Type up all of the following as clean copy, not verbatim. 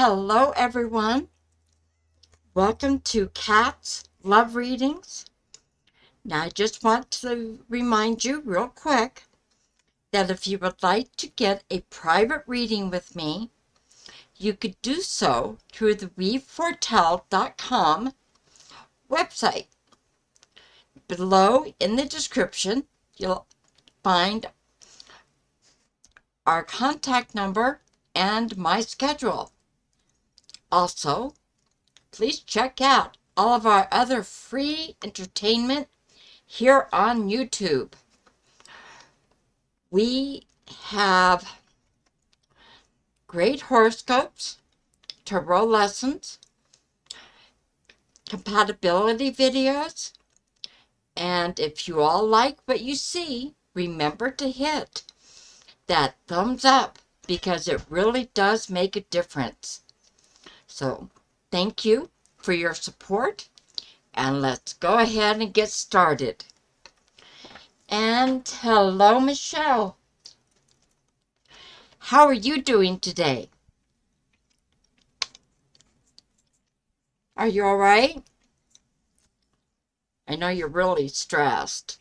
Hello, everyone. Welcome to Cat's Love Readings. Now, I just want to remind you real quick that if you would like to get a private reading with me, you could do so through the weavefortell.com website. Below in the description, you'll find our contact number and my schedule. Also, please check out all of our other free entertainment here on YouTube. We have great horoscopes, tarot lessons, compatibility videos, and if you all like what you see, remember to hit that thumbs up because it really does make a difference. So, thank you for your support, and let's go ahead and get started. And hello, Michelle. How are you doing today? Are you all right? I know you're really stressed,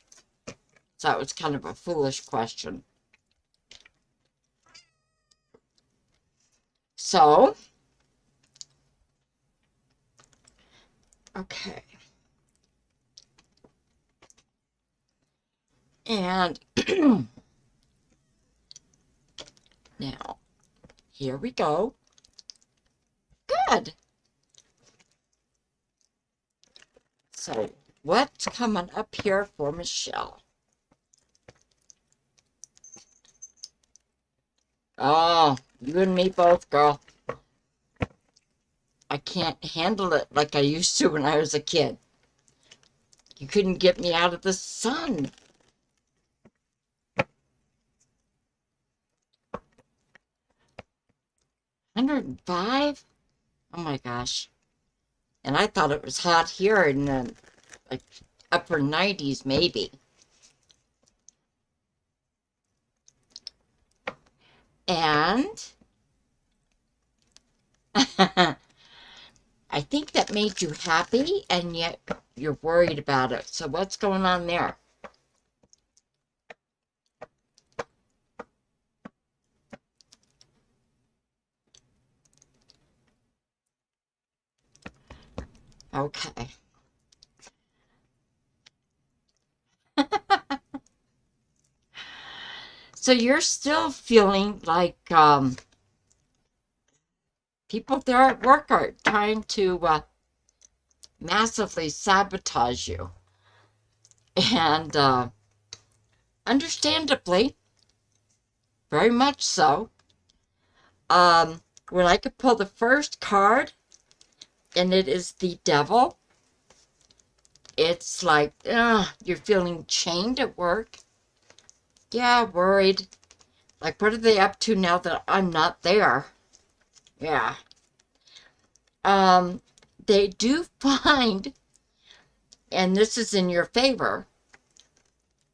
so that was kind of a foolish question. So, okay. And now, here we go. Good. So, what's coming up here for Michelle? Oh, you and me both, girl. I can't handle it like I used to when I was a kid. You couldn't get me out of the sun. $105? Oh my gosh. And I thought it was hot here in the like upper 90s maybe. And I think that made you happy and yet you're worried about it. So what's going on there? Okay. So you're still feeling like people there at work are trying to massively sabotage you. And understandably, very much so. When I could pull the first card, and it is the devil, it's like, you're feeling chained at work. Yeah, worried. Like, what are they up to now that I'm not there? Yeah. They do find, and this is in your favor,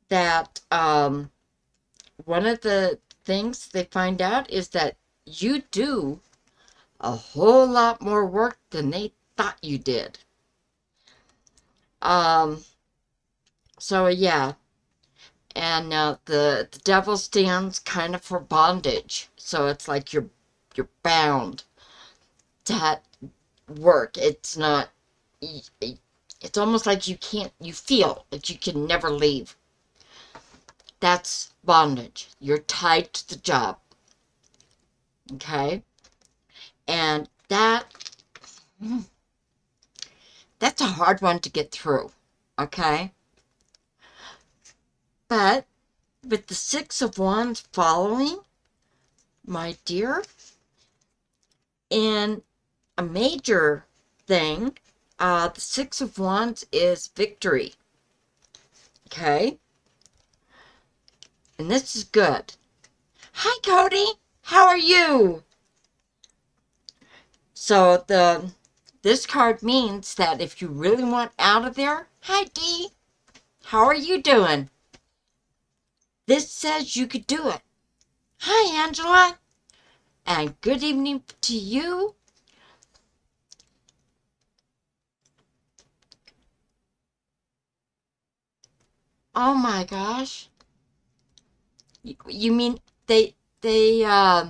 that one of the things they find out is that you do a whole lot more work than they thought you did. So yeah, and the devil stands kind of for bondage. So it's like you're bound to work. It's not. It's almost like you feel like you can never leave. That's bondage. You're tied to the job. Okay? And that's a hard one to get through. Okay? But with the Six of Wands following, my dear, in a major thing, the Six of Wands is victory. Okay? And this is good. Hi, Cody. How are you? So this card means that if you really want out of there, hi, Dee. How are you doing? This says you could do it. Hi, Angela. And good evening to you. Oh my gosh. You mean they yeah.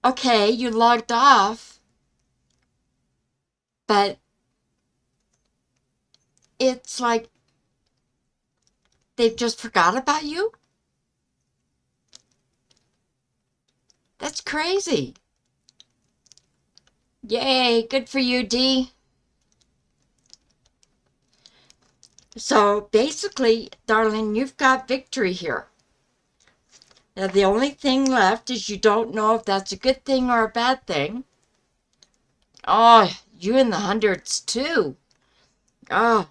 Okay, you logged off, but it's like they've just forgot about you? That's crazy. Yay, good for you, Dee. So basically, darling, you've got victory here. Now, the only thing left is you don't know if that's a good thing or a bad thing. Oh, you in the hundreds too. Oh,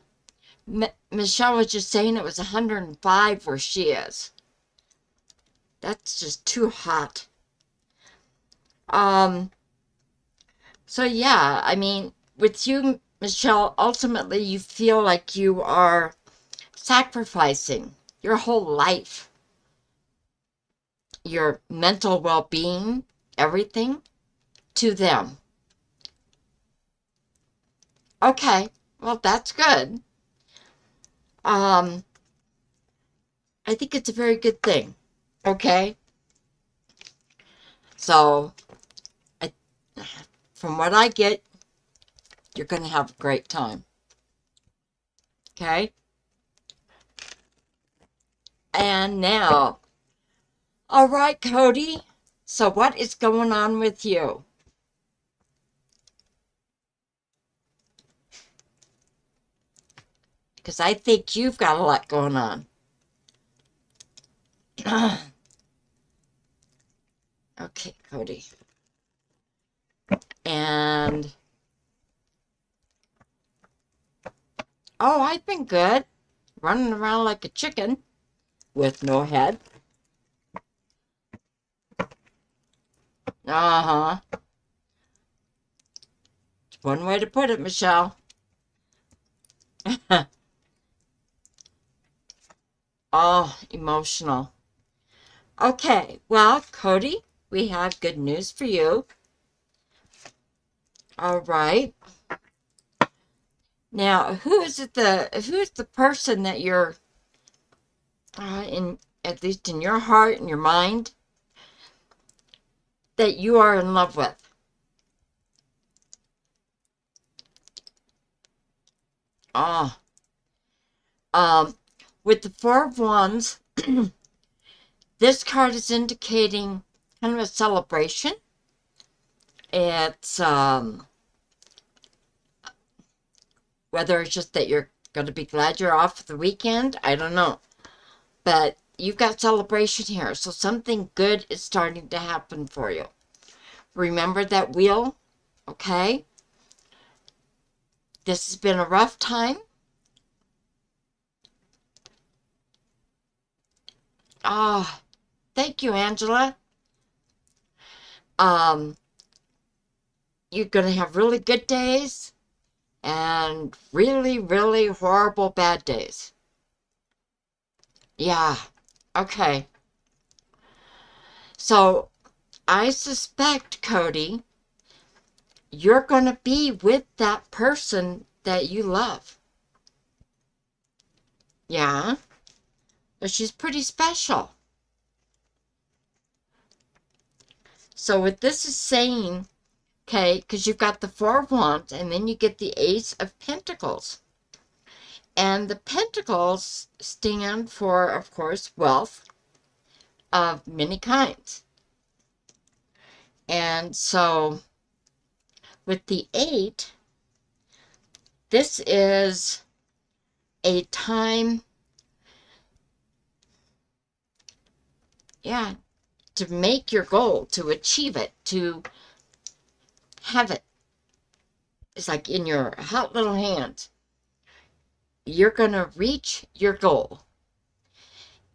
Michelle was just saying it was 105 where she is. That's just too hot. Um, so yeah, I mean, with you, Michelle, ultimately you feel like you are sacrificing your whole life, your mental well-being, everything to them. Okay, well, that's good. Um, I think it's a very good thing. Okay, so I, from what I get, you're going to have a great time. Okay, and now, all right, Cody. So what is going on with you? Because I think you've got a lot going on. Okay, Cody. And, oh, I've been good. Running around like a chicken with no head. Uh-huh. One way to put it, Michelle. Oh, emotional. Okay, well, Cody, we have good news for you. All right. Now, who's the person that you're in, at least in your heart and your mind, that you are in love with? Oh, um, with the Four of Wands, this card is indicating kind of a celebration. It's whether it's just that you're going to be glad you're off for the weekend, I don't know. But you've got celebration here, so something good is starting to happen for you. Remember that wheel, okay? This has been a rough time. Ah, thank you, Angela. Um, you're going to have really good days and really, really horrible bad days. Yeah, okay. So I suspect, Cody, you're going to be with that person that you love. Yeah, but she's pretty special. So what this is saying, okay, because you've got the Four of Wands and then you get the Ace of Pentacles. And the Pentacles stand for, of course, wealth of many kinds. And so with the 8, this is a time, yeah, to make your goal, to achieve it, to have it. It's like in your hot little hands. You're going to reach your goal.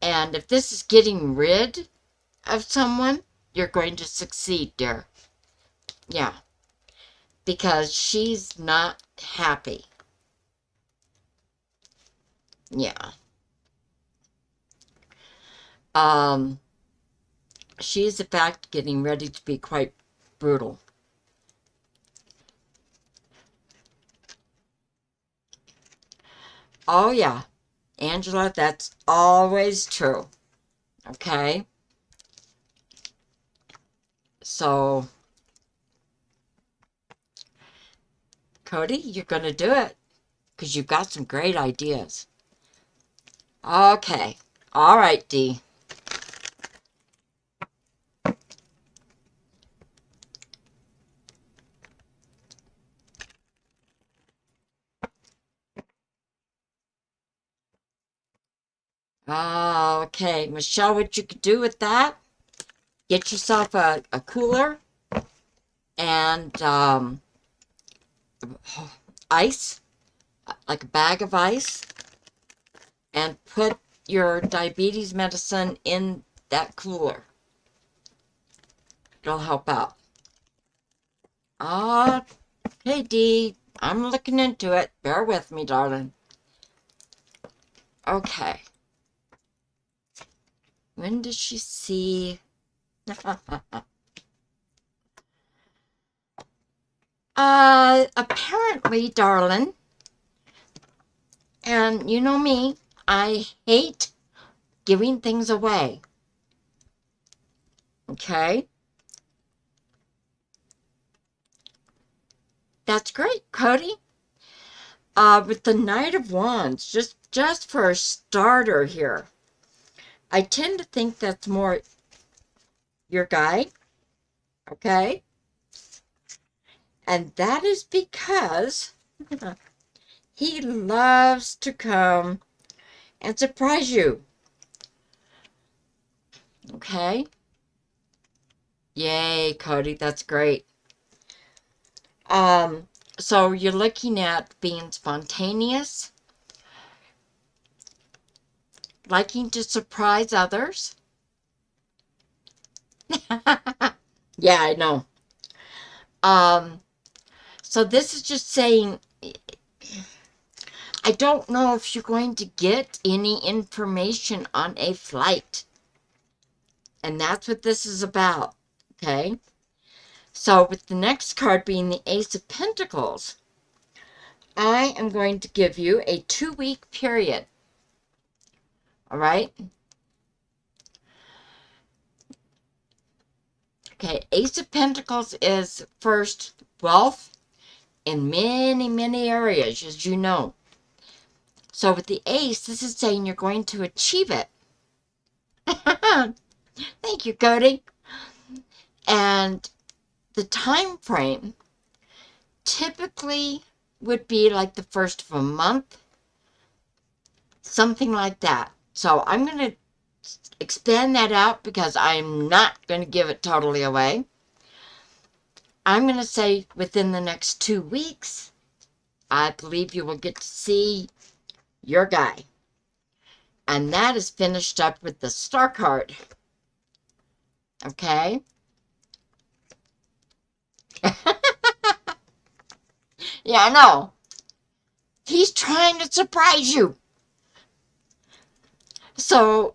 And if this is getting rid of someone, you're going to succeed, dear. Yeah. Because she's not happy. Yeah. She's in fact getting ready to be quite brutal. Oh, yeah. Angela, that's always true. Okay? So, Cody, you're going to do it because you've got some great ideas. Okay. All right, Dee. Okay, Michelle, what you could do with that, get yourself a cooler and ice, like a bag of ice, and put your diabetes medicine in that cooler. It'll help out. Okay, Dee, I'm looking into it. Bear with me, darling. Okay. When does she see? Apparently, darling, and you know me, I hate giving things away. Okay? That's great, Cody. With the Knight of Wands, just for a starter here, I tend to think that's more your guy, okay? And that is because he loves to come and surprise you, okay? Yay, Cody, that's great. So you're looking at being spontaneous, liking to surprise others. Yeah, I know. So this is just saying, I don't know if you're going to get any information on a flight. And that's what this is about, okay? So with the next card being the Ace of Pentacles, I am going to give you a 2-week period. All right? Okay, Ace of Pentacles is first wealth in many, many areas, as you know. So with the Ace, this is saying you're going to achieve it. Thank you, Cody. And the time frame typically would be like the first of a month, something like that. So I'm going to expand that out because I'm not going to give it totally away. I'm going to say within the next 2 weeks, I believe you will get to see your guy. And that is finished up with the Star card. Okay? Yeah, I know. He's trying to surprise you. So,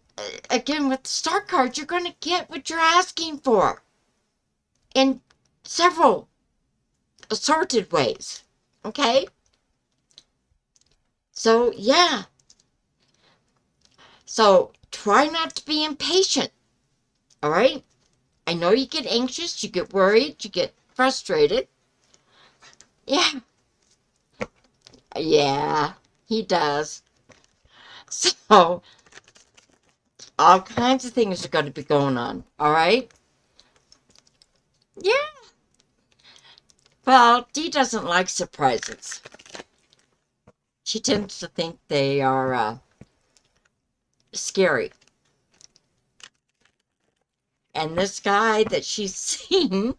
again, with the Star card, you're going to get what you're asking for in several assorted ways. Okay? So, yeah. So, try not to be impatient. All right? I know you get anxious, you get worried, you get frustrated. Yeah. Yeah, he does. So, all kinds of things are going to be going on. All right? Yeah. Well, Dee doesn't like surprises. She tends to think they are scary. And this guy that she's seen,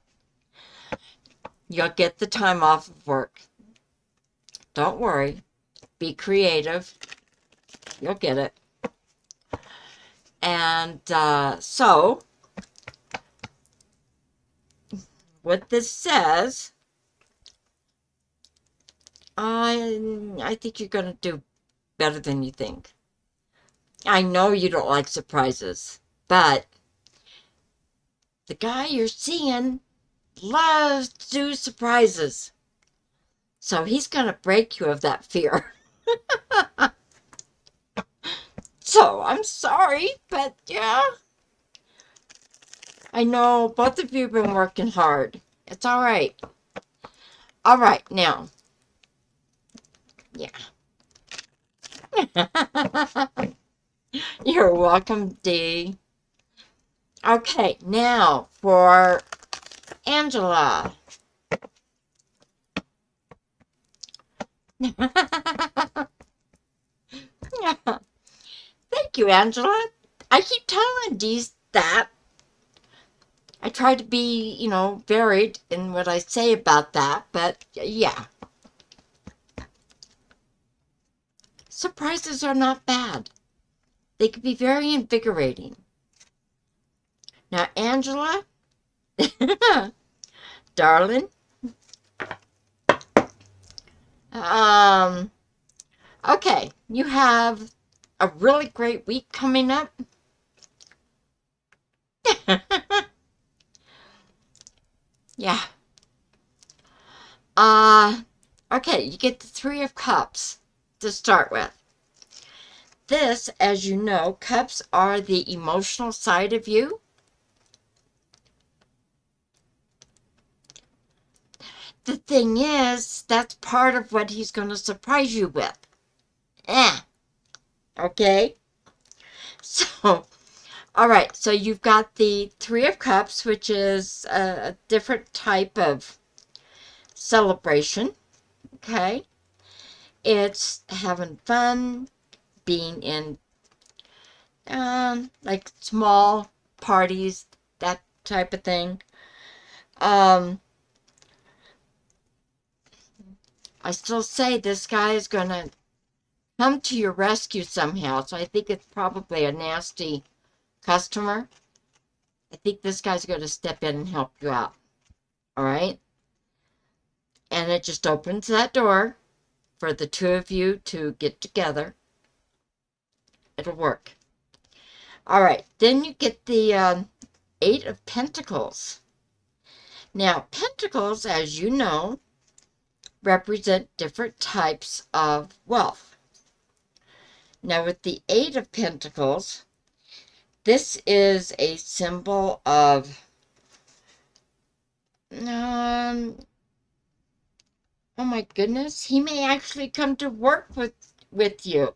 you'll get the time off of work. Don't worry. Be creative. You'll get it. And so, what this says, I think you're going to do better than you think. I know you don't like surprises, but the guy you're seeing loves to do surprises. So he's going to break you of that fear. So I'm sorry, but yeah, I know both of you have been working hard. It's all right. All right, now, yeah. You're welcome, Dee. Okay, now for Angela. Thank you, Angela. I keep telling Dee that. I try to be, varied in what I say about that, but yeah. Surprises are not bad. They can be very invigorating. Now, Angela, darling, okay, you have a really great week coming up. Yeah. Okay, you get the Three of Cups to start with. This, as you know, cups are the emotional side of you. The thing is, that's part of what he's going to surprise you with. Okay? So, all right, so you've got the Three of Cups, which is a different type of celebration. Okay? It's having fun, being in like small parties, that type of thing. I still say this guy is going to come to your rescue somehow, so I think it's probably a nasty customer. I think this guy's going to step in and help you out. All right? And it just opens that door for the two of you to get together. It'll work. All right. Then you get the Eight of Pentacles. Now, Pentacles, as you know, represent different types of wealth. Now, with the Eight of Pentacles, this is a symbol of oh my goodness, he may actually come to work with you.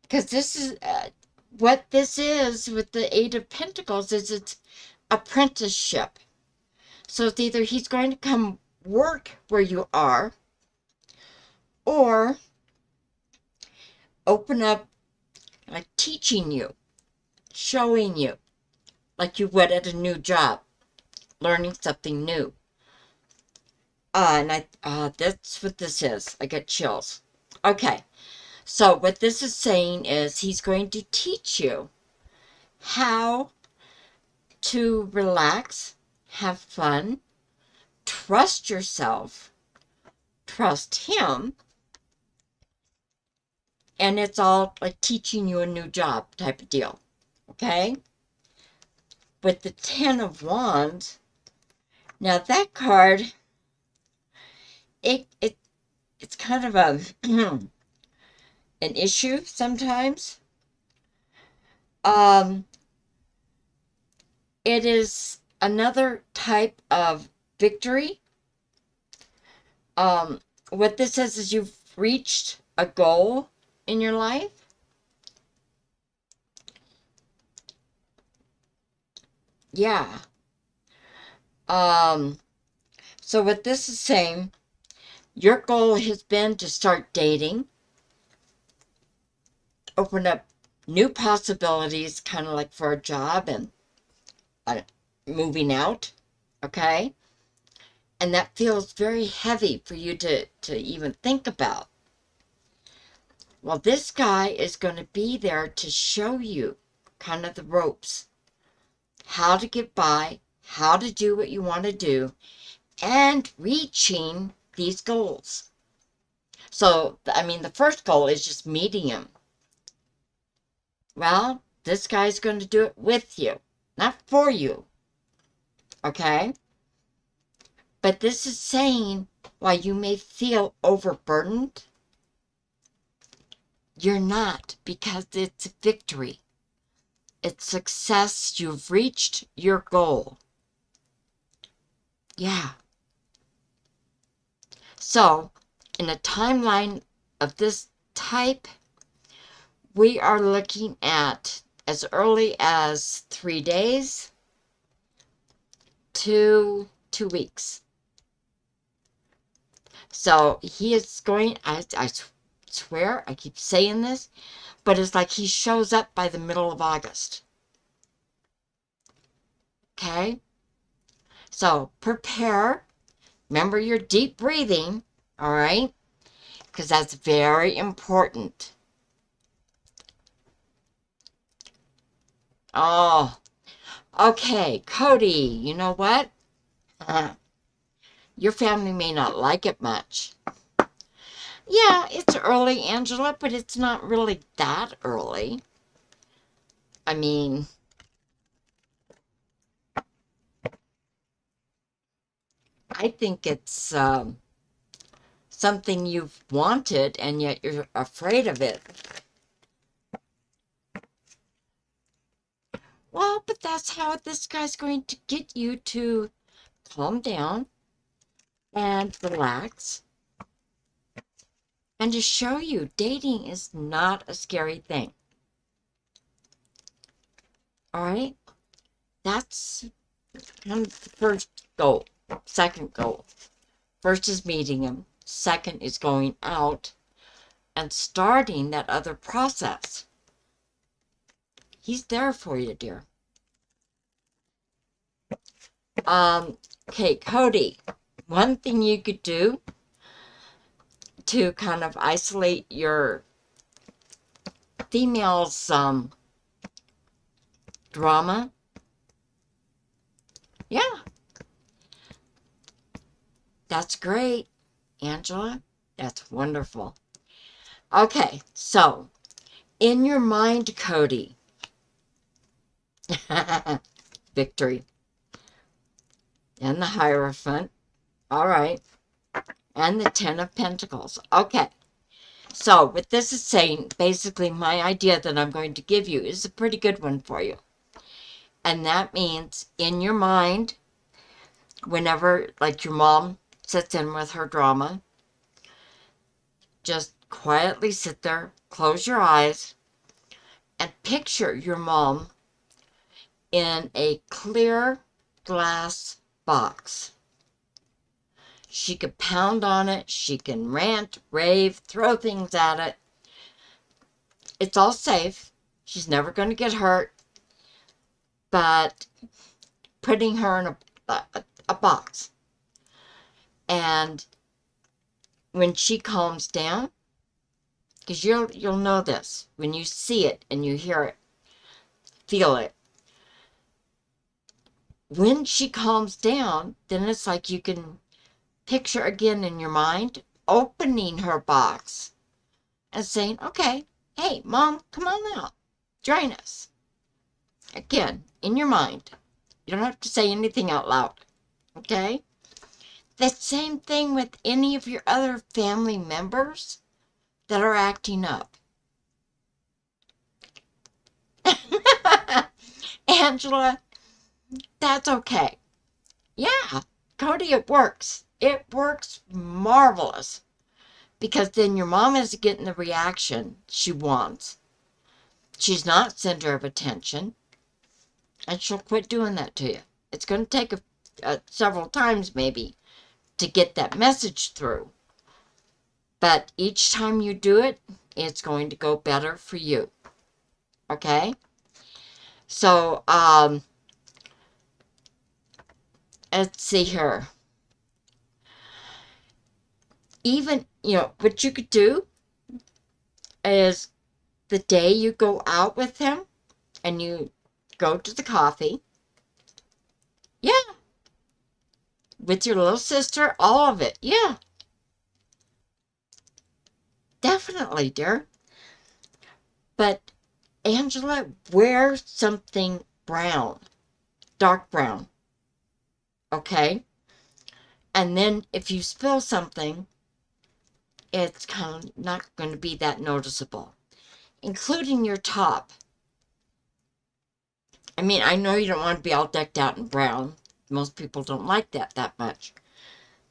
Because this is what this is with the Eight of Pentacles is it's apprenticeship. So it's either he's going to come work where you are or open up, like teaching you, showing you, like you would at a new job, learning something new. And that's what this is. I get chills. Okay, so what this is saying is he's going to teach you how to relax, have fun, trust yourself, trust him, and it's all like teaching you a new job type of deal. Okay? With the Ten of Wands, now that card, it's kind of a an issue sometimes. It is another type of victory. What this says is you've reached a goal in your life. Yeah. So what this is saying, your goal has been to start dating, open up new possibilities, kind of like for a job and moving out, okay? And that feels very heavy for you to even think about. Well, this guy is going to be there to show you kind of the ropes, how to get by, how to do what you want to do, and reaching these goals. So, I mean, the first goal is just meeting him. Well, this guy's going to do it with you, not for you. Okay? But this is saying while you may feel overburdened You're not, because it's victory. It's success. You've reached your goal. Yeah. So, in a timeline of this type, we are looking at as early as 3 days to 2 weeks. So he is going, I swear, I keep saying this, but it's like he shows up by the middle of August. Okay? So prepare. Remember your deep breathing, all right? Because that's very important. Oh, okay, Cody, you know what? Your family may not like it much. Yeah, it's early, Angela, but it's not really that early. I mean, I think it's something you've wanted and yet you're afraid of it. Well, but that's how this guy's going to get you to calm down and relax and to show you dating is not a scary thing. All right? That's kind of the first goal. Second goal. First is meeting him. Second is going out and starting that other process. He's there for you, dear. Okay, Cody, one thing you could do to kind of isolate your female's drama. Yeah, that's great, Angela. That's wonderful. Okay, so in your mind, Cody, victory, and the Hierophant, all right, and the Ten of Pentacles. Okay, so what this is saying, basically my idea that I'm going to give you is a pretty good one for you. And that means in your mind, whenever, like your mom sits in with her drama, just quietly sit there, close your eyes, and picture your mom in a clear glass box. She could pound on it, she can rant, rave, throw things at it. It's all safe. She's never going to get hurt. But putting her in a box. And when she calms down, because you'll know this, when you see it and you hear it, feel it. When she calms down, then it's like you can picture again in your mind, opening her box and saying, okay, hey, Mom, come on out. Join us. Again, in your mind. You don't have to say anything out loud. Okay? The same thing with any of your other family members that are acting up. Angela, that's okay. Yeah, Cody, it works. It works marvelous. Because then your mom isn't getting the reaction she wants. She's not center of attention. And she'll quit doing that to you. It's going to take several times maybe to get that message through. But each time you do it, it's going to go better for you. Okay? So, let's see here. Even, what you could do is the day you go out with him and you go to the coffee, yeah, with your little sister, all of it, yeah. Definitely, dear. But, Angela, wear something brown, dark brown, okay? And then if you spill something, it's kind of not going to be that noticeable. including your top. I mean, I know you don't want to be all decked out in brown. Most people don't like that much.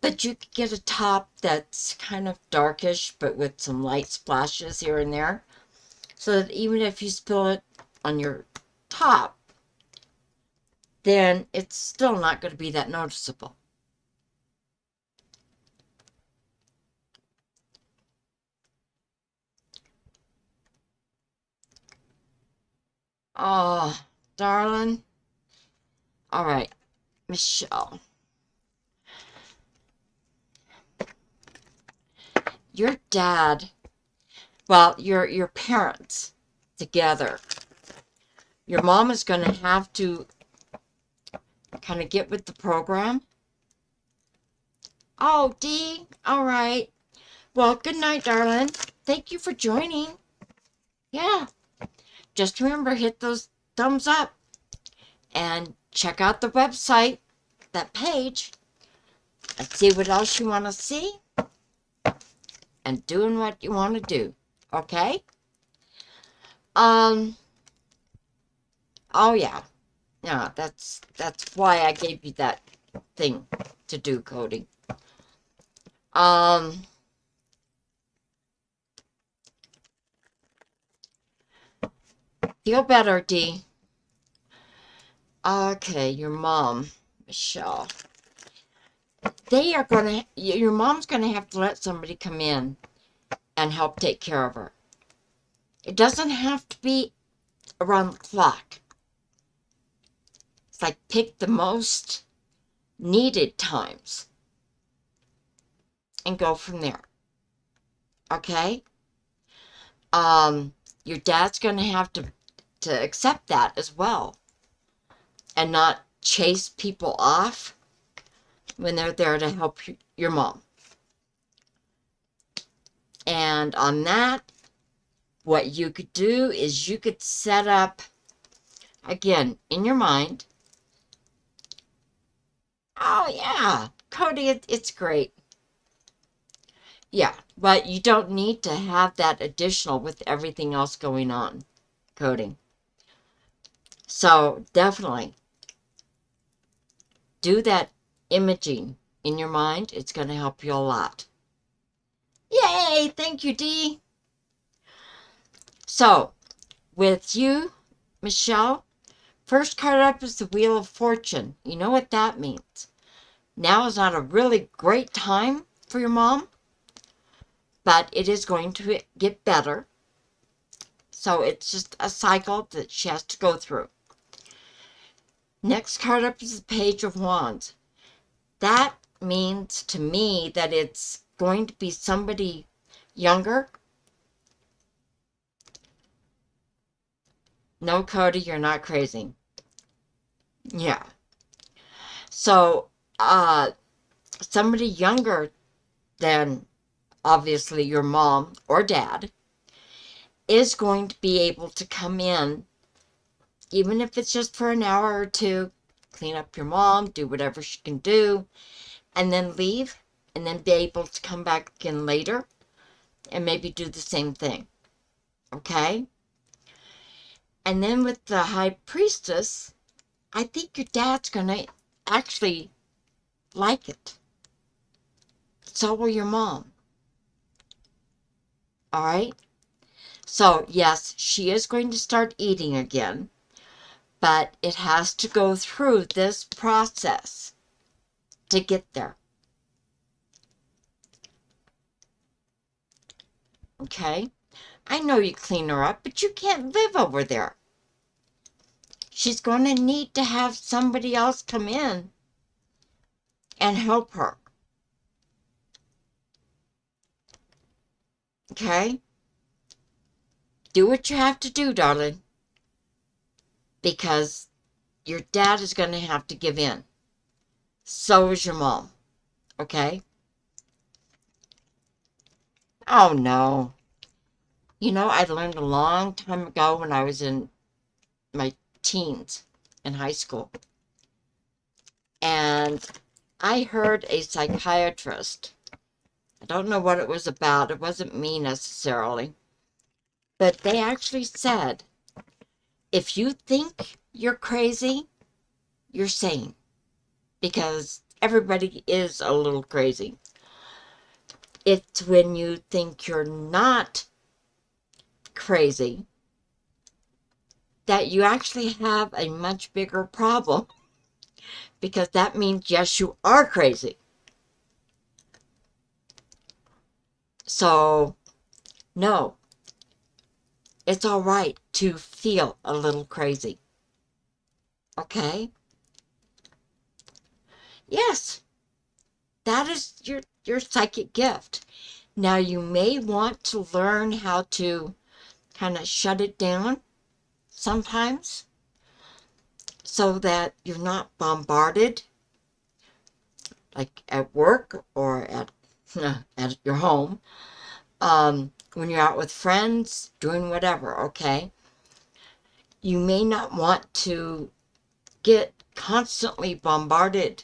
But you could get a top that's kind of darkish, but with some light splashes here and there. So that even if you spill it on your top, then it's still not going to be that noticeable. Oh, darling. All right, Michelle. Your dad, well, your parents together. Your mom is going to have to kind of get with the program. Oh, Dee. All right. Well, good night, darling. Thank you for joining. Yeah. Just remember, hit those thumbs up and check out the website, that page, and see what else you want to see and doing what you want to do. Okay? Oh yeah. Yeah, that's why I gave you that thing to do, Cody. Feel better, Dee. Okay, your mom, Michelle. Your mom's gonna have to let somebody come in and help take care of her. It doesn't have to be around the clock. It's like pick the most needed times and go from there. Okay? Your dad's gonna have to accept that as well and not chase people off when they're there to help your mom. And on that, what you could do is you could set up, again, in your mind. Oh, yeah, Cody, it's great. Yeah, but you don't need to have that additional with everything else going on, Cody. So definitely do that imaging in your mind. It's going to help you a lot. Yay! Thank you, Dee. So, with you, Michelle, first card up is the Wheel of Fortune. You know what that means. Now is not a really great time for your mom, but it is going to get better. So it's just a cycle that she has to go through. Next card up is the Page of Wands. That means to me that it's going to be somebody younger. No, Cody, you're not crazy. Yeah. So, somebody younger than obviously your mom or dad is going to be able to come in, even if it's just for an hour or two, clean up your mom, do whatever she can do, and then leave, and then be able to come back again later and maybe do the same thing. Okay? And then with the High Priestess, I think your dad's going to actually like it. So will your mom. All right? So, yes, she is going to start eating again, but it has to go through this process to get there. Okay? I know you clean her up, but you can't live over there. She's going to need to have somebody else come in and help her. Okay? Do what you have to do, darling. Because your dad is going to have to give in. So is your mom. Okay? Oh, no. You know, I learned a long time ago when I was in my teens in high school. And I heard a psychiatrist. I don't know what it was about. It wasn't me necessarily. But they actually said, if you think you're crazy, you're sane. Because everybody is a little crazy. It's when you think you're not crazy that you actually have a much bigger problem, because that means, yes, you are crazy. So, no, it's all right to feel a little crazy. Okay? Yes, that is your psychic gift. Now, you may want to learn how to kind of shut it down sometimes so that you're not bombarded, like at work or at your home, when you're out with friends, doing whatever, okay? You may not want to get constantly bombarded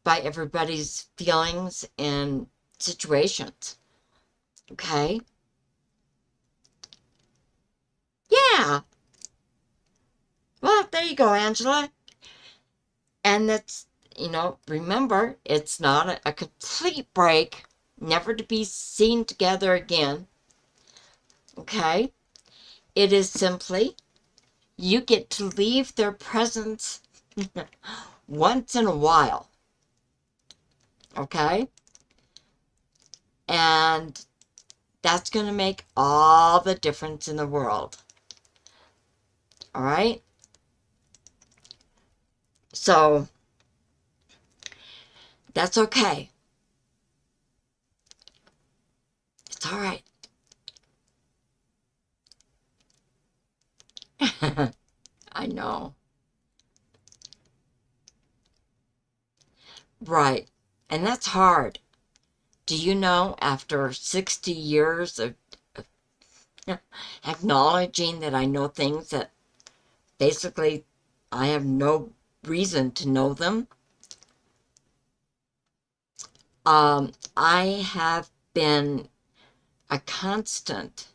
by everybody's feelings and situations, okay? Yeah. Well, there you go, Angela. And that's, remember, it's not a complete break, never to be seen together again, okay? It is simply, you get to leave their presence once in a while, okay? And that's going to make all the difference in the world, all right? So, that's okay. It's all right. I know. Right. And that's hard. Do you know, after 60 years of acknowledging that I know things that basically I have no reason to know them, I have been a constant,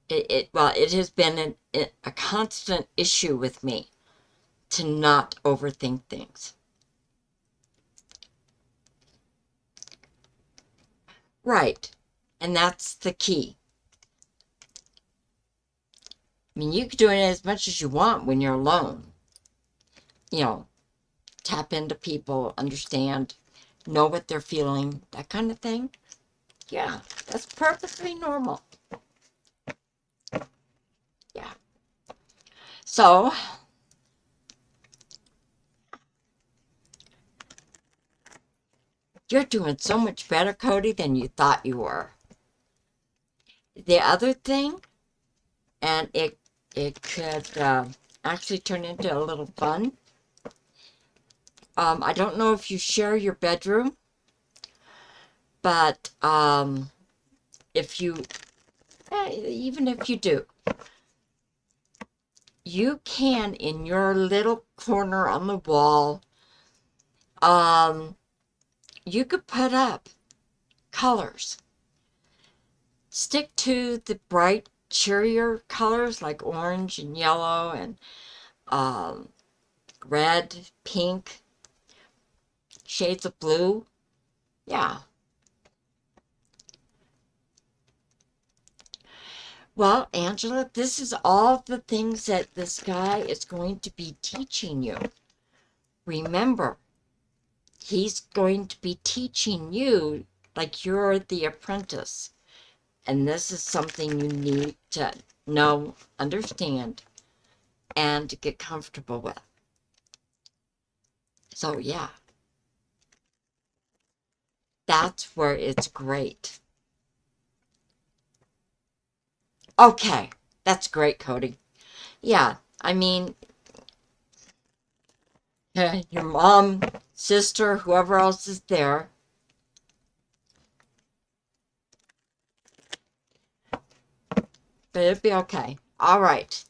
it has been a constant issue with me to not overthink things. Right. And that's the key. I mean, you can do it as much as you want when you're alone. Tap into people, understand, know what they're feeling, that kind of thing. Yeah, that's perfectly normal. Yeah. So, you're doing so much better, Cody, than you thought you were. The other thing, and it could actually turn into a little fun. I don't know if you share your bedroom, but if you, even if you do, you can, in your little corner on the wall, you could put up colors. Stick to the bright, cheerier colors like orange and yellow and red, pink, shades of blue. Yeah. Well, Angela, this is all the things that this guy is going to be teaching you. Remember, he's going to be teaching you like you're the apprentice. And this is something you need to know, understand, and to get comfortable with. So, yeah, that's where it's great. Okay, that's great, Cody. Yeah, I mean, your mom, sister, whoever else is there, but it'll be okay. All right.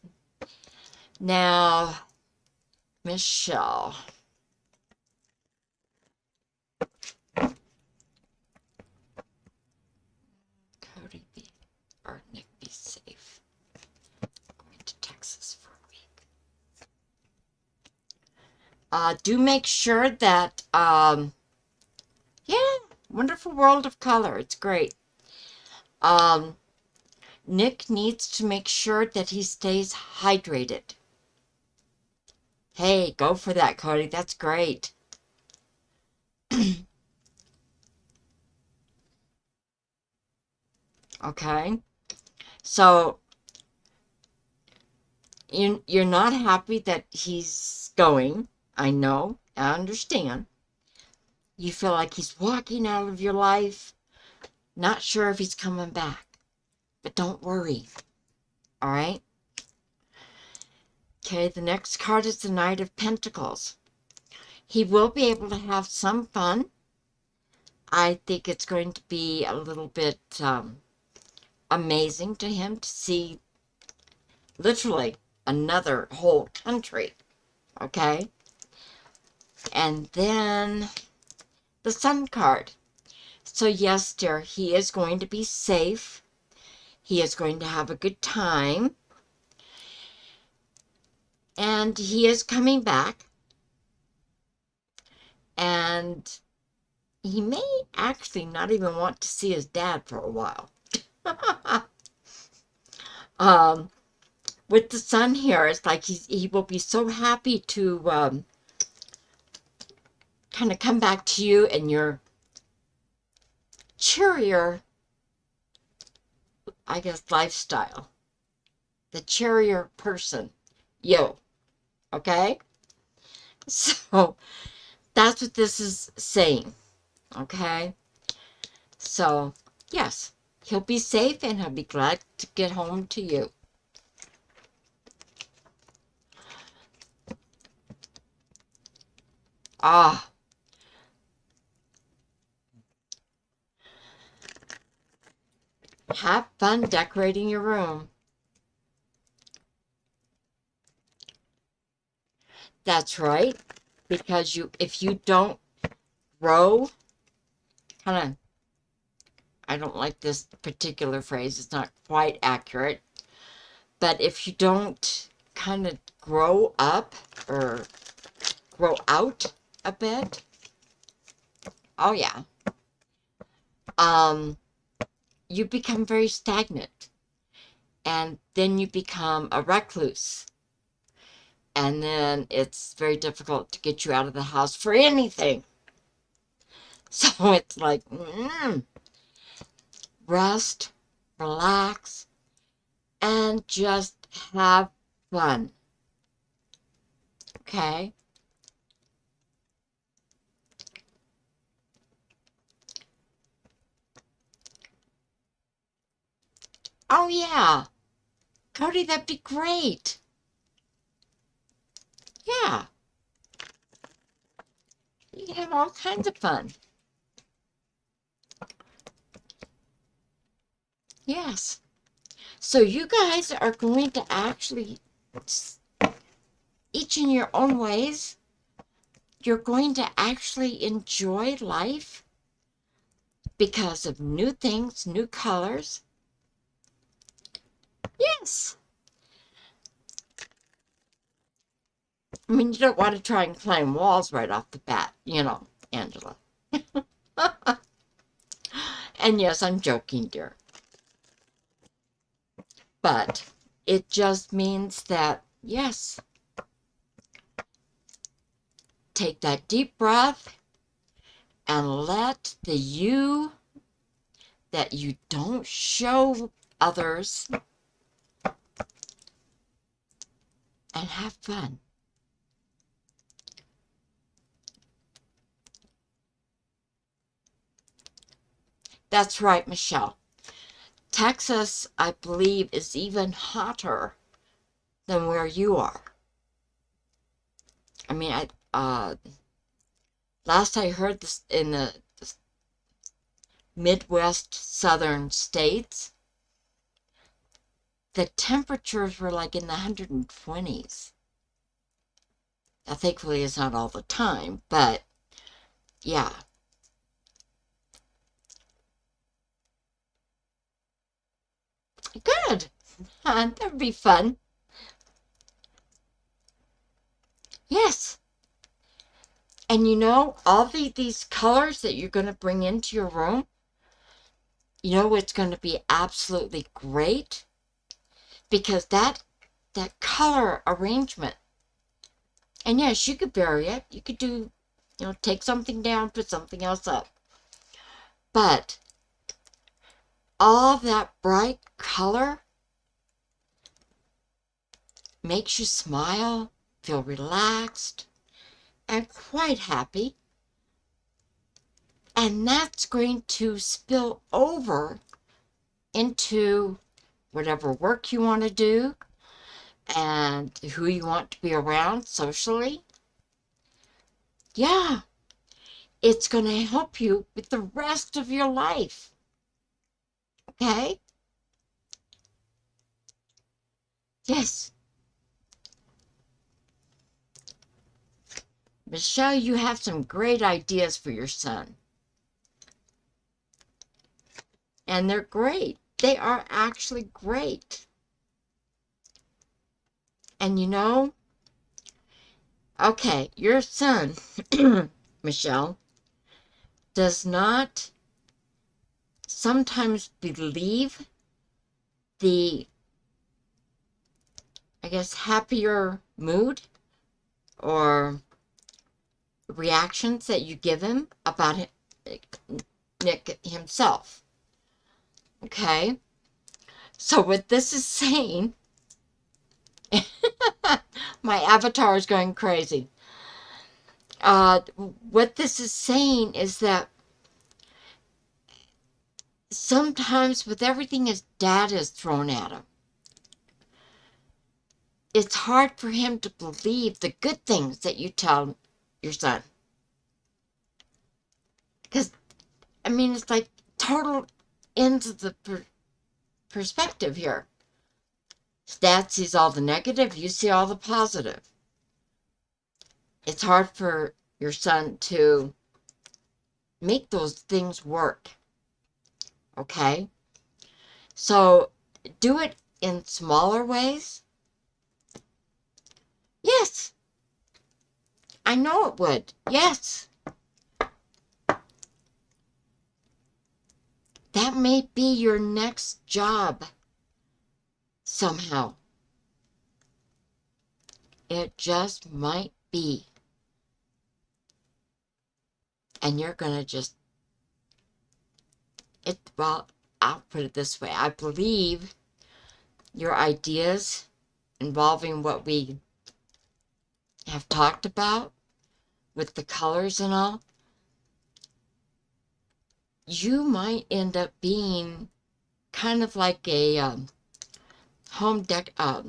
Now, Michelle. Cody B. or Nick be safe? Going to Texas for a week. Do make sure that, yeah, wonderful world of color. It's great. Nick needs to make sure that he stays hydrated. Hey, go for that, Cody. That's great. Okay. So, you're not happy that he's going. I know. I understand. You feel like he's walking out of your life. Not sure if he's coming back. But don't worry. All right? Okay, the next card is the Knight of Pentacles. He will be able to have some fun. I think it's going to be a little bit amazing to him to see literally another whole country. Okay? And then the Sun card. So yes, dear, he is going to be safe. He is going to have a good time. And he is coming back. And he may actually not even want to see his dad for a while. With the Sun here, it's like he will be so happy to kind of come back to you and your cheerier, I guess, lifestyle. The cheerier person. You. Okay? So, that's what this is saying. Okay? So, yes. He'll be safe and he'll be glad to get home to you. Ah. Have fun decorating your room. That's right. Because if you don't grow, kind of, I don't like this particular phrase. It's not quite accurate. But if you don't kind of grow up or grow out a bit, oh yeah, you become very stagnant. And then you become a recluse. And then it's very difficult to get you out of the house for anything. So it's like, rest, relax, and just have fun. Okay? Oh, yeah. Cody, that'd be great. Yeah. You can have all kinds of fun. Yes. So you guys are going to actually, each in your own ways, you're going to actually enjoy life because of new things, new colors. Yes. I mean, you don't want to try and climb walls right off the bat, you know, Angela. And yes, I'm joking, dear. But it just means that, yes, take that deep breath and let the you that you don't show others and have fun. That's right, Michelle. Texas, I believe, is even hotter than where you are. I mean, last I heard this in the Midwest southern states, the temperatures were like in the 120s. Now, thankfully, it's not all the time, but yeah. Good. That would be fun. Yes. And you know, all these colors that you're going to bring into your room, you know what's going to be absolutely great? Because that color arrangement, and yes, you could vary it. You could do, take something down, put something else up. But all that bright color makes you smile, feel relaxed, and quite happy. And that's going to spill over into whatever work you want to do and who you want to be around socially. Yeah, it's going to help you with the rest of your life. Okay? Yes. Michelle, you have some great ideas for your son. And they're great. They are actually great. And you know, okay, your son, Michelle, does not sometimes believe the, I guess, happier mood or reactions that you give him about him, Nick himself. Okay? So what this is saying, my avatar is going crazy. What this is saying is that sometimes with everything his dad has thrown at him, it's hard for him to believe the good things that you tell your son. Because, I mean, it's like total ends of the perspective here. His dad sees all the negative, you see all the positive. It's hard for your son to make those things work. Okay? So, do it in smaller ways. Yes. I know it would. Yes. That may be your next job somehow. It just might be. And you're going to just, well, I'll put it this way. I believe your ideas involving what we have talked about with the colors and all, you might end up being kind of like a home decorator,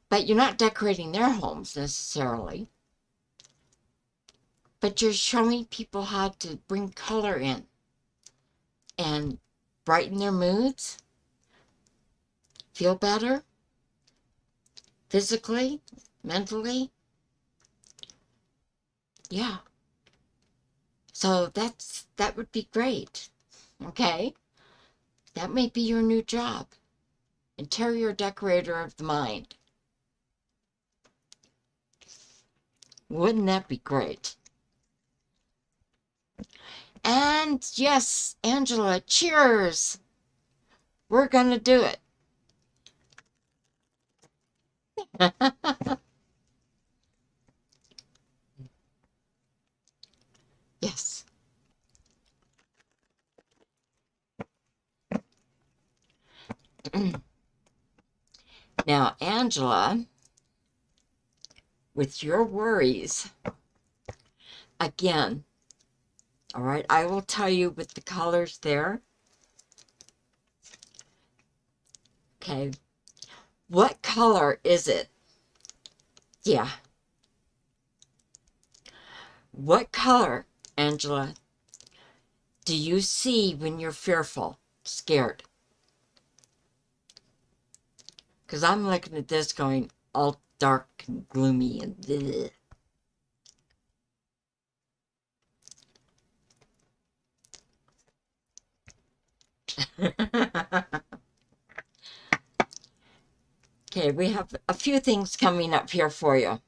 but you're not decorating their homes necessarily, but you're showing people how to bring color in and brighten their moods, feel better physically, mentally. Yeah. So that would be great. Okay? That may be your new job. Interior decorator of the mind. Wouldn't that be great? And yes, Angela, cheers. We're going to do it. Yes. Now, Angela, with your worries, again, all right, I will tell you with the colors there. Okay. What color is it? Yeah. What color, Angela, do you see when you're fearful, scared? Because I'm looking at this going all dark and gloomy and bleh. Okay, we have a few things coming up here for you.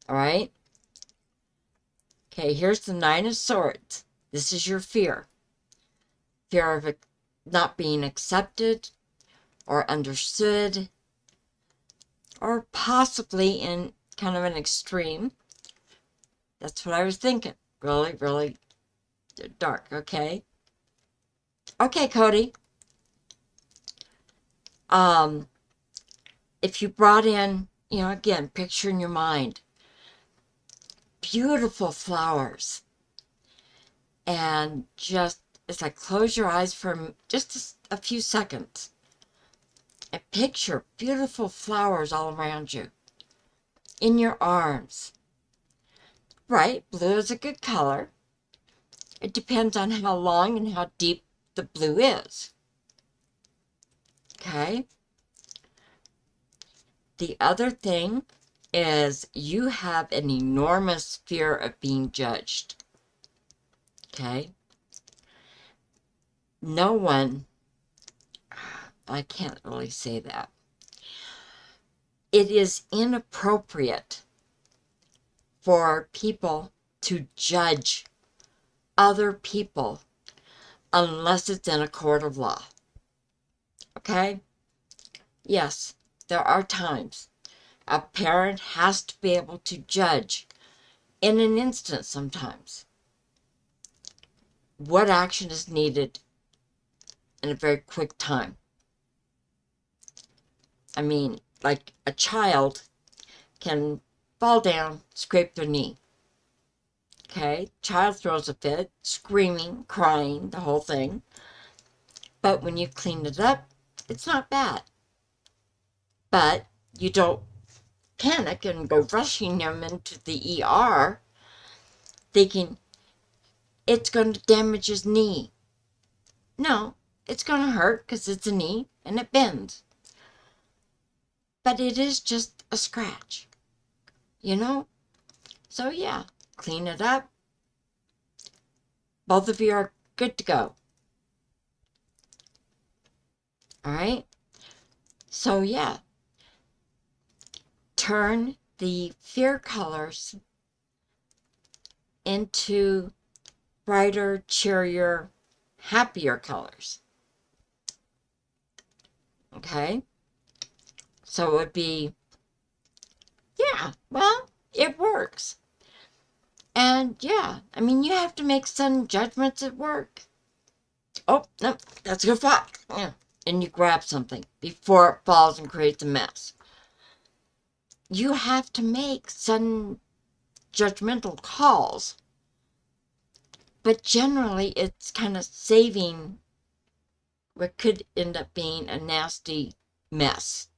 All right? Okay, here's the Nine of Swords. This is your fear. Fear of not being accepted or understood, or possibly in kind of an extreme. That's what I was thinking. Really, really dark, okay? Okay, Cody. If you brought in, again, picture in your mind, beautiful flowers, and just, it's like close your eyes for just a few seconds, and picture beautiful flowers all around you, in your arms. Right, blue is a good color. It depends on how long and how deep the blue is. Okay? The other thing is you have an enormous fear of being judged. Okay? No one, I can't really say that. It is inappropriate for people to judge other people unless it's in a court of law. Okay? Yes, there are times a parent has to be able to judge in an instant sometimes what action is needed in a very quick time. I mean, like a child can fall down, scrape their knee. Okay? Child throws a fit, screaming, crying, the whole thing. But when you clean it up, it's not bad. But you don't panic and go rushing him into the ER thinking it's going to damage his knee. No, it's going to hurt because it's a knee and it bends. But it is just a scratch, So yeah, clean it up. Both of you are good to go. All right? So yeah, turn the fear colors into brighter, cheerier, happier colors. Okay? So it would be, yeah, well, it works. And yeah, I mean, you have to make some judgments at work. Oh, no, that's your fault. Yeah. And you grab something before it falls and creates a mess. You have to make some judgmental calls. But generally, it's kind of saving what could end up being a nasty mess.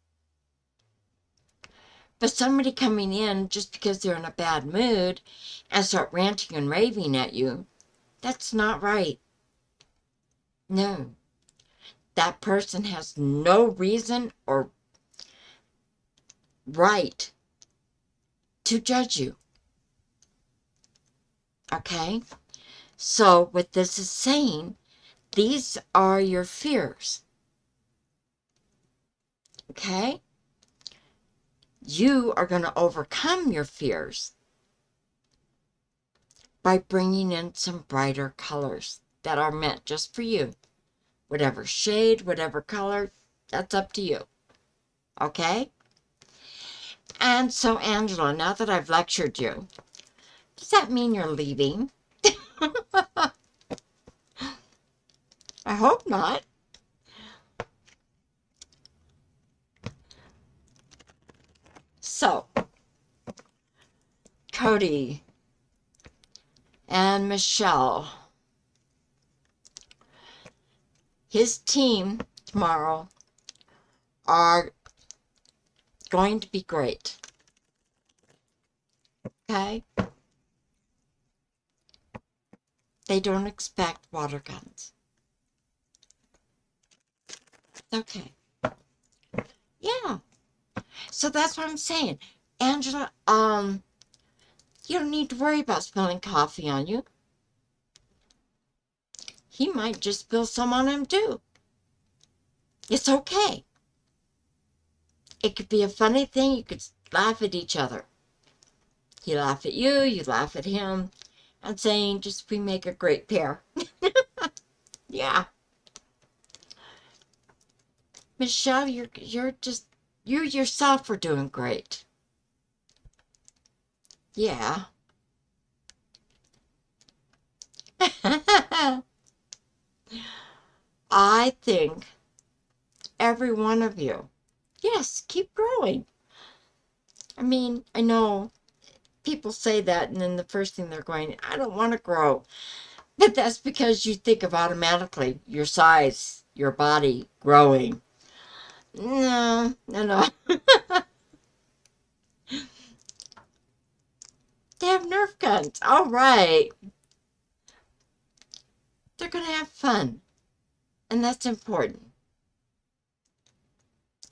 But somebody coming in just because they're in a bad mood and start ranting and raving at you, that's not right. No. That person has no reason or right to judge you. Okay? So what this is saying, these are your fears. Okay? You are going to overcome your fears by bringing in some brighter colors that are meant just for you. Whatever shade, whatever color, that's up to you. Okay? And so, Angela, now that I've lectured you, does that mean you're leaving? I hope not. So, Cody and Michelle, his team tomorrow are going to be great. Okay? They don't expect water guns. Okay. Yeah. So that's what I'm saying. Angela, you don't need to worry about spilling coffee on you. he might just spill some on him too. It's okay. It could be a funny thing. You could laugh at each other. He laugh at you, you laugh at him, and saying, just we make a great pair. Yeah. Michelle, you're just, you yourself are doing great. Yeah. I think every one of you, yes, keep growing. I mean, I know people say that, and then the first thing they're going, I don't want to grow. But that's because you think of automatically your size, your body growing. No, no, no. They have Nerf guns. All right. They're going to have fun. And that's important.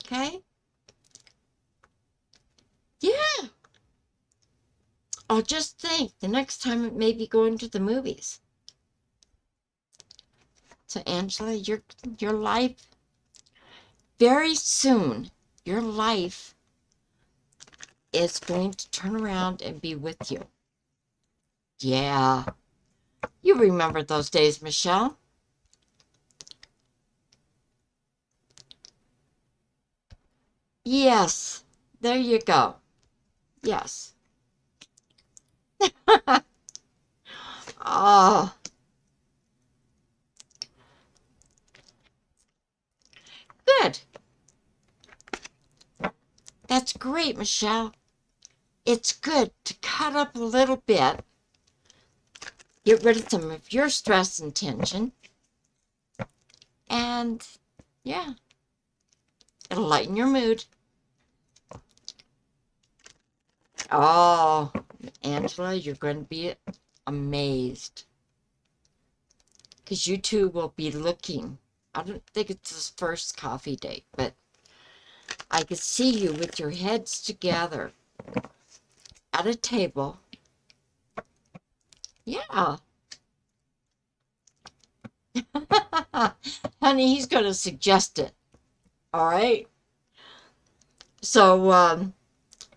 Okay? Yeah. Oh, just think, the next time it may be going to the movies. So, Angela, your life, very soon, your life is going to turn around and be with you. Yeah. You remember those days, Michelle. Yes. There you go. Yes. Oh, good. That's great, Michelle. It's good to cut up a little bit, get rid of some of your stress and tension, and yeah, it'll lighten your mood. Oh, Angela, you're going to be amazed. Because you two will be looking. I don't think it's his first coffee date, but I could see you with your heads together at a table. Yeah. Honey, he's going to suggest it. All right. So,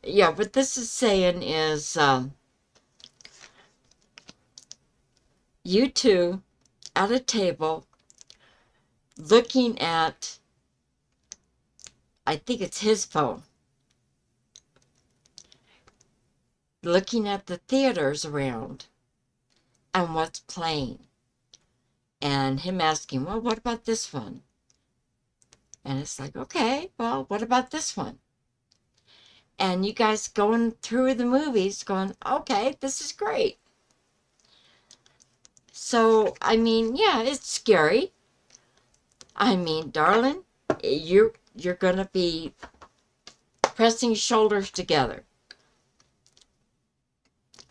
yeah, what this is saying is you two at a table looking at, I think it's his phone, looking at the theaters around and what's playing. And him asking, well, what about this one? And it's like, okay, well, what about this one? And you guys going through the movies going, okay, this is great. So, I mean, yeah, it's scary. I mean, darling, you're going to be pressing shoulders together.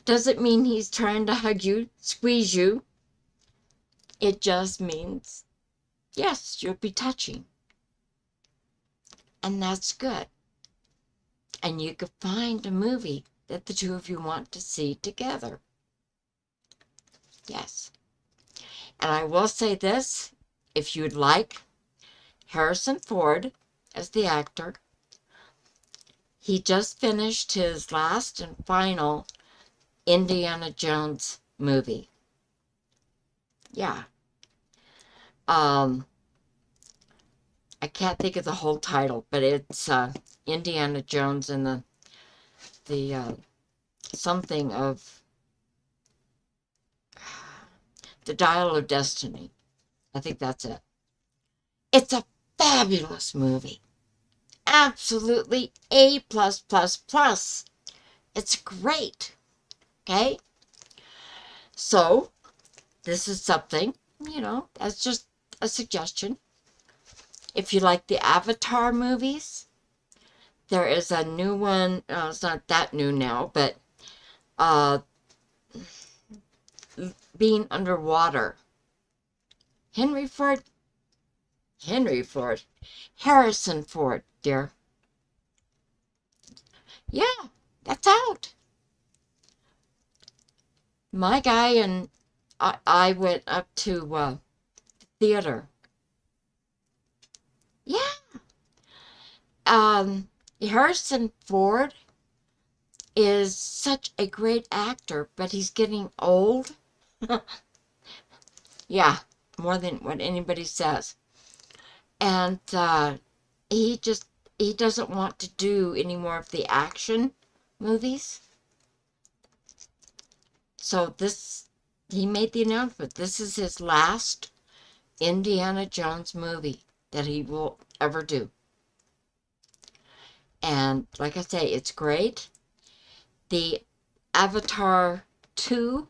Doesn't mean he's trying to hug you, squeeze you. It just means, yes, you'll be touching. And that's good. And you could find a movie that the two of you want to see together. Yes. And I will say this, if you'd like Harrison Ford as the actor, he just finished his last and final Indiana Jones movie. Yeah. I can't think of the whole title, but it's Indiana Jones and the something of the Dial of Destiny. I think that's it. It's a fabulous movie. Absolutely A+++. It's great. Okay? So, this is something, that's just a suggestion. If you like the Avatar movies, there is a new one. It's not that new now, but being underwater. Harrison Ford, dear. Yeah, that's out. My guy and I went up to theater. Yeah. Harrison Ford is such a great actor, but he's getting old. Yeah, more than what anybody says. And he just he doesn't want to do any more of the action movies. So this he made the announcement. This is his last Indiana Jones movie that he will ever do. And like I say, it's great. The Avatar 2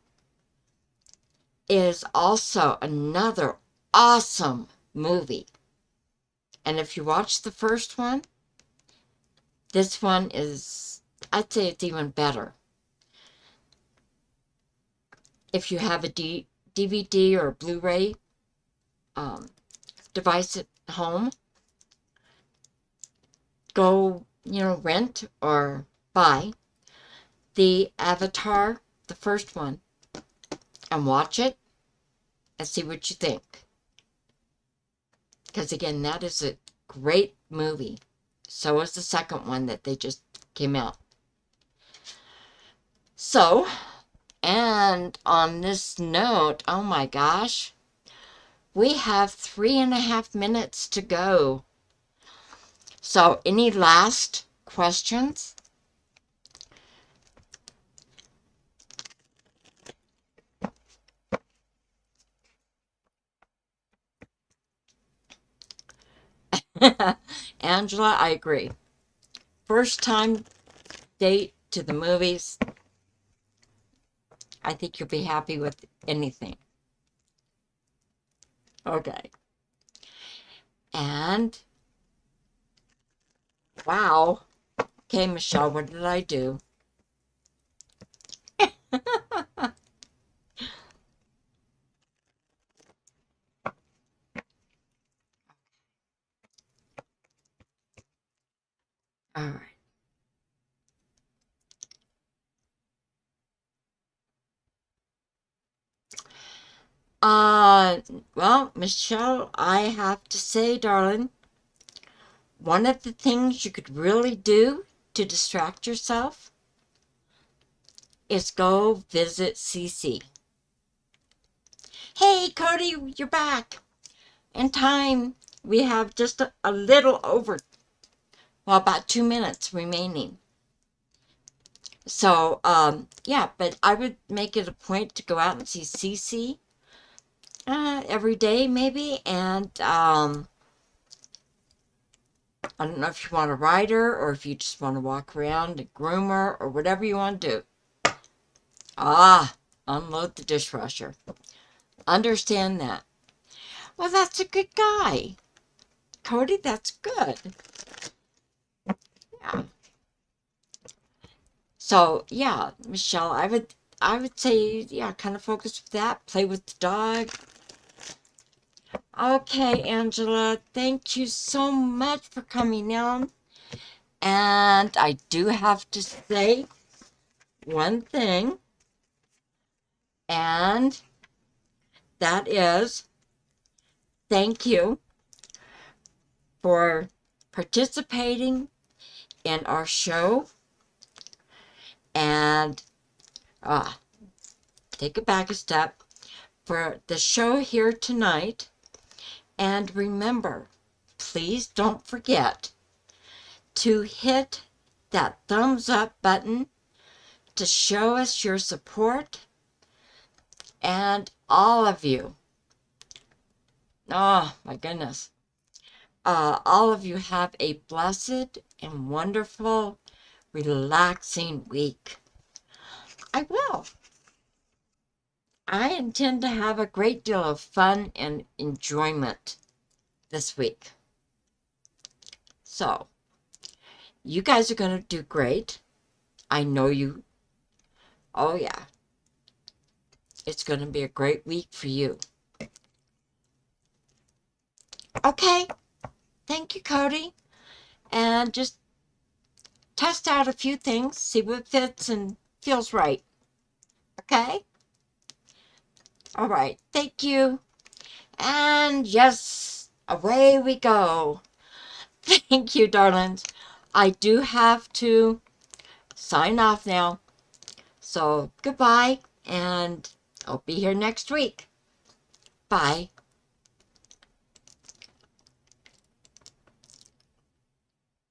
is also another awesome movie. And if you watch the first one, this one is, I'd say it's even better. If you have a DVD or Blu-ray device at home, go, rent or buy the Avatar, the first one, and watch it and see what you think. Because again, that is a great movie. So is the second one that they just came out. So, and on this note, oh my gosh, we have 3.5 minutes to go. So, any last questions? Angela, I agree. First time date to the movies, I think you'll be happy with anything. Okay. And, wow. Okay, Michelle, what did I do? All right. Well, Michelle, I have to say, darling, one of the things you could really do to distract yourself is go visit CC. Hey, Cody, you're back. In time, we have just a little over, well, about 2 minutes remaining. So, yeah, but I would make it a point to go out and see CC every day, maybe, and I don't know if you want to ride her or if you just want to walk around and groom her or whatever you want to do. Unload the dishwasher. Understand that. Well, that's a good guy. Cody, that's good. Yeah. So, yeah, Michelle, I would say, yeah, kind of focus with that. Play with the dog. Okay, Angela, thank you so much for coming on. And I do have to say one thing, and that is thank you for participating in our show. And take it back a step for the show here tonight. And remember, please don't forget to hit that thumbs up button to show us your support. And all of you, oh my goodness, all of you have a blessed and wonderful, relaxing week. I will. I intend to have a great deal of fun and enjoyment this week. So, you guys are going to do great. I know you. Oh, yeah. It's going to be a great week for you. Okay. Thank you, Cody. And just test out a few things, see what fits and feels right. Okay? All right. Thank you. And yes, away we go. Thank you, darlings. I do have to sign off now. So goodbye, and I'll be here next week. Bye.